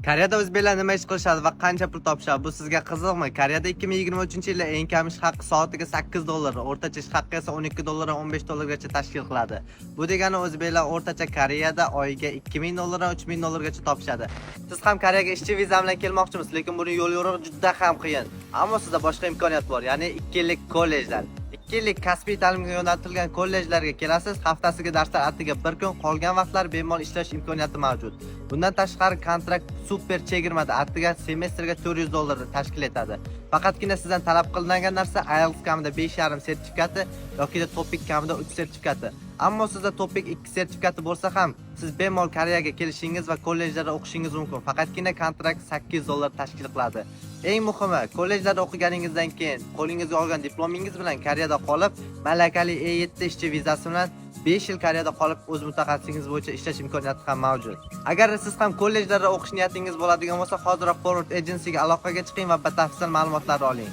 Koreyada o'zbeklar nima ish qilishadi va qancha pul topishadi? Bu sizga qiziqmi? Koreyada 2023-yilda eng kam ish haqqi soatiga $8, o'rtacha ish haqqi esa $12 $15 tashkil qiladi. Bu degani o'zbeklar o'rtacha Koreyada oyiga $2000 $3000 topishadi. Siz ham Koreyaga ishchi viza bilan kelmoqchimisiz, lekin buni yo'l yo'rig'i juda ham qiyin. Ammo sizda boshqa imkoniyat bor, ya'ni 2 yillik kollejlar. 2 yillik kasbiy ta'limga yo'naltirilgan kollejlarga kelasiz, haftasiga darslar attiga 1 kun, qolgan vaqtlar bemalol ishlash imkoniyati mavjud. Bundan tashqari kontrakt super chegirmada attiga semestrga $400 tashkil etadi. Faqatgina sizdan talab qilingan narsa IELTS kamida 5,5 sertifikati yoki TOEIC kamida 3 sertifikati. Ammo sizda TOEIC 2 sertifikati bo'lsa ham, siz bemalol Koreyaga kelishingiz va kollejlarda o'qishingiz mumkin. Faqatgina kontrakt $800 tashkil qiladi. Eng muhimi, kollejlarda o'qiganingizdan keyin qo'lingizga olgan diplomingiz bilan Koreyada qolib, malakali E7 ishchi vizasi bilan 5 yil Koreyada qolib, o'z mutaxassisingiz bo'yicha ishlash imkoniyati ham mavjud. Agar siz ham kollejlarda o'qish niyatingiz bo'ladigan bo'lsa, hoziroq Forward Agency'ga aloqaga chiqing va batafsil ma'lumotlar oling.